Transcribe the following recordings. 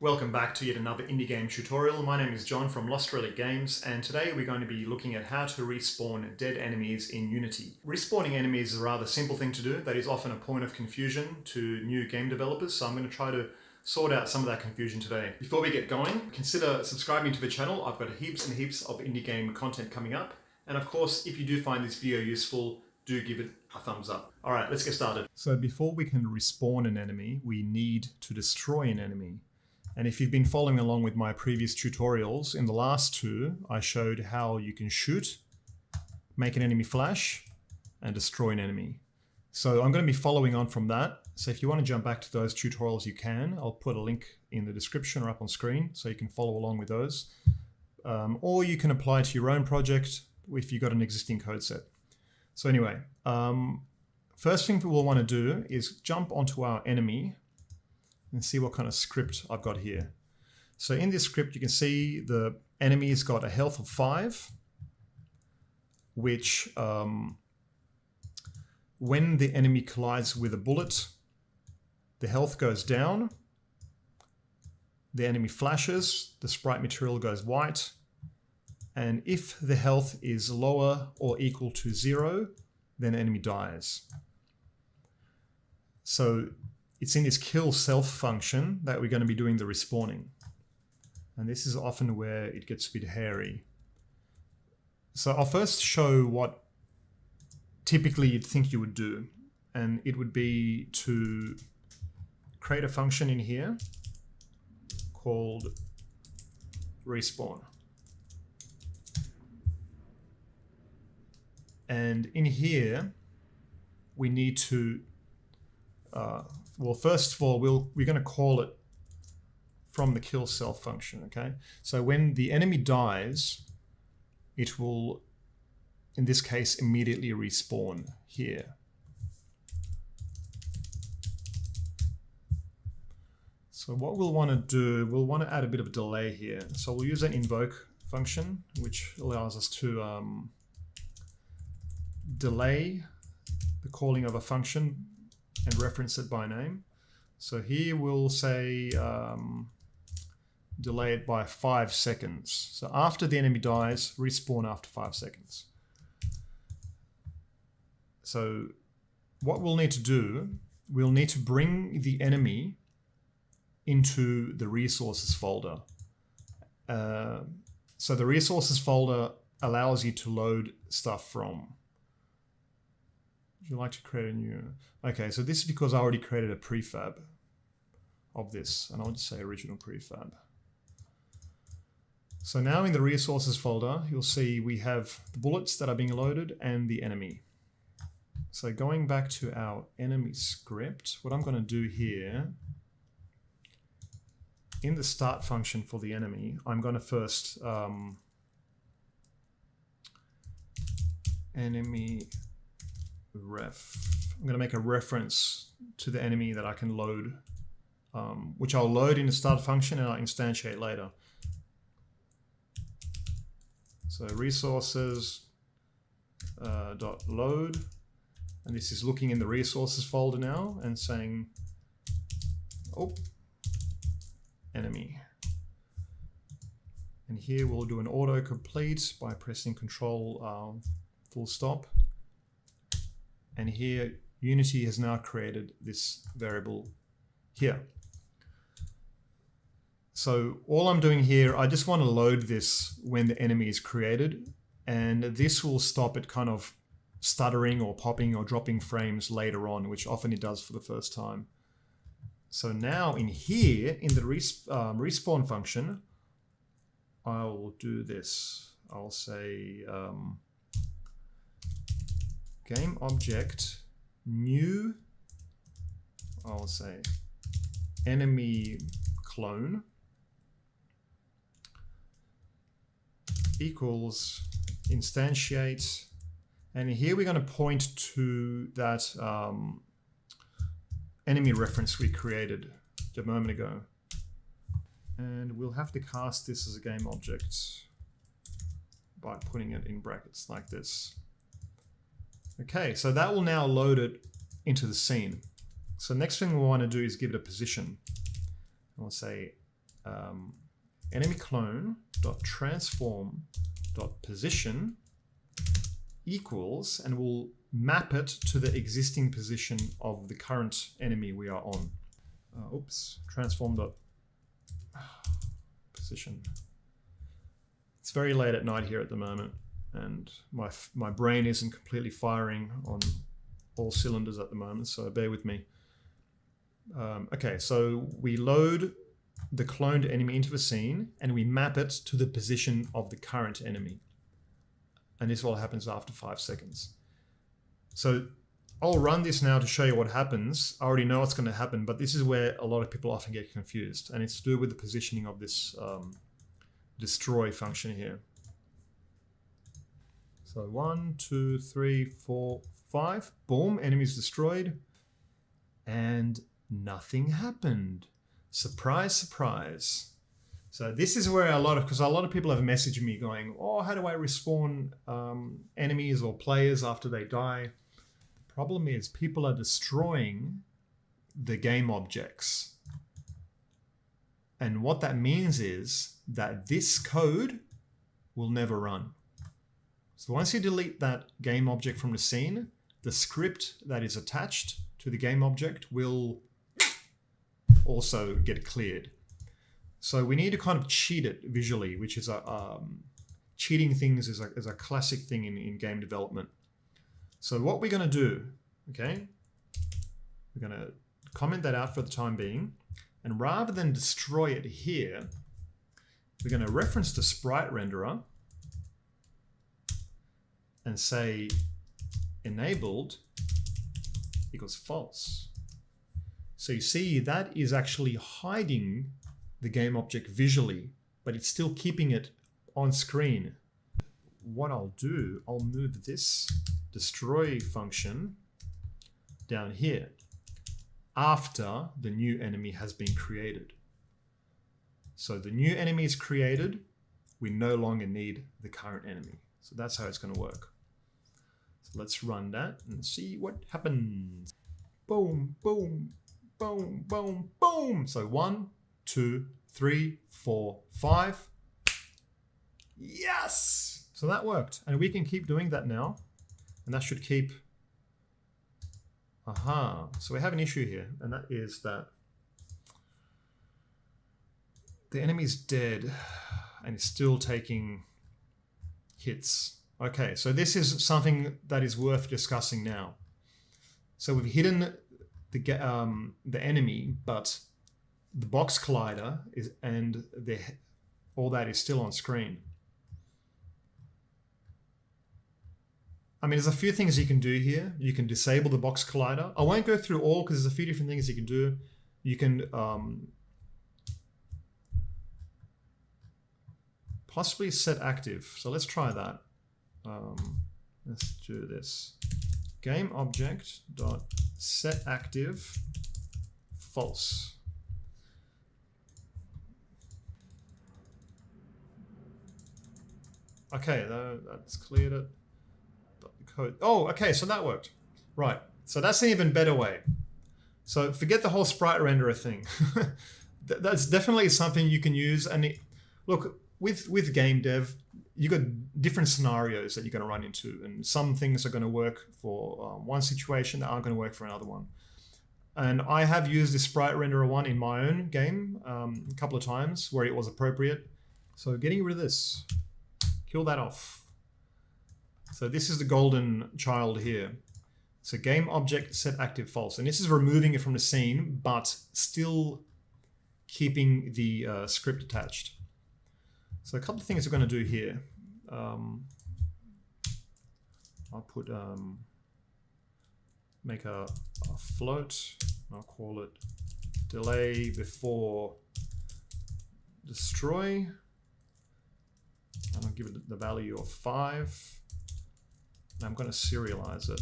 Welcome back to yet another indie game tutorial. My name is John from Lost Relic Games, and today we're going to be looking at how to respawn dead enemies in Unity. Respawning enemies is a rather simple thing to do that is often a point of confusion to new game developers, so I'm going to try to sort out some of that confusion today. Before we get going, consider subscribing to the channel. I've got heaps and heaps of indie game content coming up, and of course, if you do find this video useful, do give it a thumbs up. Alright, let's get started. So before we can respawn an enemy, we need to destroy an enemy. And if you've been following along with my previous tutorials, in the last two, I showed how you can shoot, make an enemy flash, and destroy an enemy. So I'm going to be following on from that. So if you want to jump back to those tutorials, you can. I'll put a link in the description or up on screen so you can follow along with those. Or you can apply to your own project if you've got an existing code set. So anyway, first thing we'll want to do is jump onto our enemy and see what kind of script I've got here. So in this script, you can see the enemy's got a health of 5, which when the enemy collides with a bullet, the health goes down, the enemy flashes, the sprite material goes white, and if the health is lower or equal to 0, then the enemy dies. So it's in this kill self function that we're going to be doing the respawning. And this is often where it gets a bit hairy. So I'll first show what typically you'd think you would do. And it would be to create a function in here called respawn. And in here, we need to well, first of all, we're going to call it from the kill self function, okay? So when the enemy dies, it will, in this case, immediately respawn here. So what we'll want to do, we'll want to add a bit of a delay here. So we'll use an invoke function, which allows us to delay the calling of a function and reference it by name. So here we'll say delay it by 5 seconds. So after the enemy dies, respawn after 5 seconds. So what we'll need to do, we'll need to bring the enemy into the resources folder. So the resources folder allows you to load stuff from. Would you like to create a new? Okay, so this is because I already created a prefab of this, and I'll just say original prefab. So now in the resources folder, you'll see we have the bullets that are being loaded and the enemy. So going back to our enemy script, what I'm going to do here, in the start function for the enemy, I'm going to first enemy ref. I'm going to make a reference to the enemy that I can load, which I'll load in the start function and I'll instantiate later. So resources dot load, and this is looking in the resources folder now and saying, oh, enemy. And here we'll do an autocomplete by pressing Control full stop. And here, Unity has now created this variable here. So all I'm doing here, I just want to load this when the enemy is created, and this will stop it kind of stuttering or popping or dropping frames later on, which often it does for the first time. So now in here, in the respawn function, I'll do this. I'll say game object new, I'll say enemy clone equals instantiate, and here we're going to point to that enemy reference we created a moment ago, and we'll have to cast this as a game object by putting it in brackets like this. Okay, so that will now load it into the scene. So next thing we want to do is give it a position. I'll say enemy clone dot transform dot position equals, and we'll map it to the existing position of the current enemy we are on. Transform dot position. It's very late at night here at the moment, and my brain isn't completely firing on all cylinders at the moment, so bear with me. Okay, so we load the cloned enemy into the scene and we map it to the position of the current enemy. And this all happens after 5 seconds. So I'll run this now to show you what happens. I already know what's going to happen, but this is where a lot of people often get confused, and it's to do with the positioning of this destroy function here. So 1, 2, 3, 4, 5. Boom, enemies destroyed. And nothing happened. Surprise, surprise. So this is where because a lot of people have messaged me going, oh, how do I respawn enemies or players after they die? The problem is people are destroying the game objects. And what that means is that this code will never run. So once you delete that game object from the scene, the script that is attached to the game object will also get cleared. So we need to kind of cheat it visually, which is cheating things is a classic thing in game development. So what we're going to do, okay, we're going to comment that out for the time being, and rather than destroy it here, we're going to reference the sprite renderer and say enabled equals false. So you see that is actually hiding the game object visually, but it's still keeping it on screen. What I'll do, I'll move this destroy function down here after the new enemy has been created. So the new enemy is created, we no longer need the current enemy. So that's how it's going to work. So let's run that and see what happens. Boom, boom, boom, boom, boom. So 1, 2, 3, 4, 5. Yes! So that worked. And we can keep doing that now. And that should keep... Aha. So we have an issue here. And that is that the enemy's dead and is still taking hits. Okay, so this is something that is worth discussing now. So we've hidden the enemy, but the box collider all that is still on screen. I mean, there's a few things you can do here. You can disable the box collider. I won't go through all because there's a few different things you can do. You can possibly set active. So let's try that. Let's do this. Game object dot set active false. Okay, that's cleared it. Code. Oh, okay, so that worked. Right, so that's an even better way. So forget the whole sprite renderer thing. That's definitely something you can use. And look, with game dev, you got different scenarios that you're going to run into, and some things are going to work for one situation that aren't going to work for another one. And I have used this sprite renderer one in my own game a couple of times where it was appropriate. So getting rid of this, kill that off. So this is the golden child here. So game object set active false, and this is removing it from the scene, but still keeping the script attached. So a couple of things we're going to do here. I'll put make a float. I'll call it delay before destroy. And I'll give it the value of 5. And I'm going to serialize it.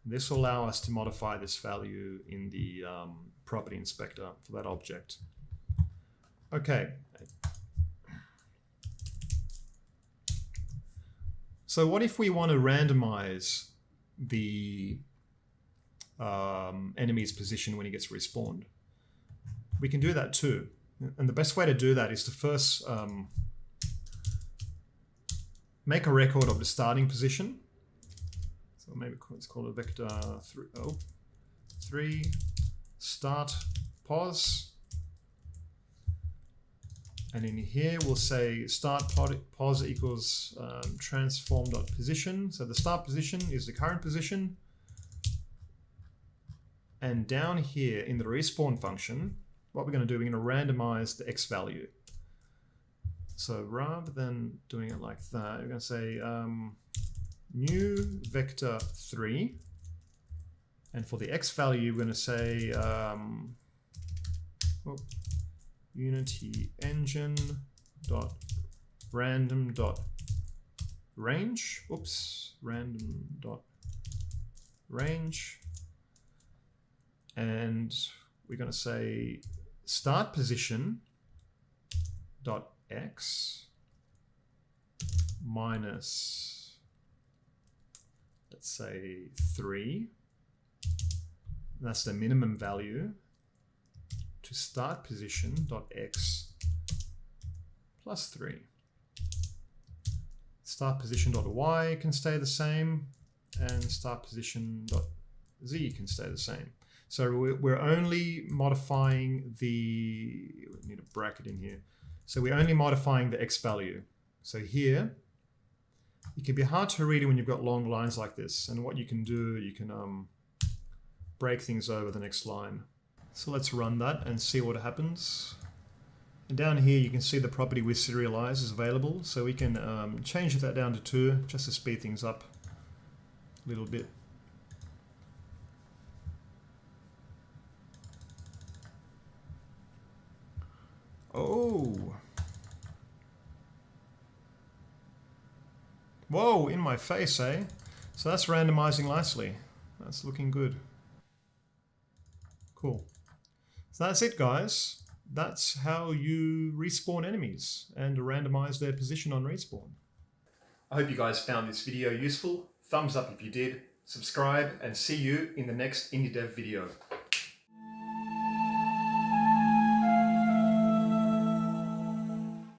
This will allow us to modify this value in the property inspector for that object. Okay. So what if we want to randomize the enemy's position when he gets respawned? We can do that too. And the best way to do that is to first make a record of the starting position. So maybe let's call it vector 3 start pos. And in here we'll say start pos equals transform.position. So the start position is the current position. And down here in the respawn function, what we're going to do, we're going to randomize the x value. So rather than doing it like that, we're going to say new vector 3. And for the x value, we're going to say Unity engine dot random dot range. Oops, random dot range. And we're going to say start position dot x minus, let's say 3. That's the minimum value, to start position dot x plus 3. Start position dot y can stay the same, and start position dot z can stay the same. So we're only modifying we need a bracket in here. So we're only modifying the x value. So here, it can be hard to read it when you've got long lines like this. And what you can do, you can break things over the next line. So let's run that and see what happens. And down here, you can see the property with serialize is available. So we can change that down to 2 just to speed things up a little bit. Oh. Whoa, in my face, eh? So that's randomizing nicely. That's looking good. Cool. So that's it, guys. That's how you respawn enemies and randomize their position on respawn. I hope you guys found this video useful. Thumbs up if you did. Subscribe and see you in the next Indie Dev video.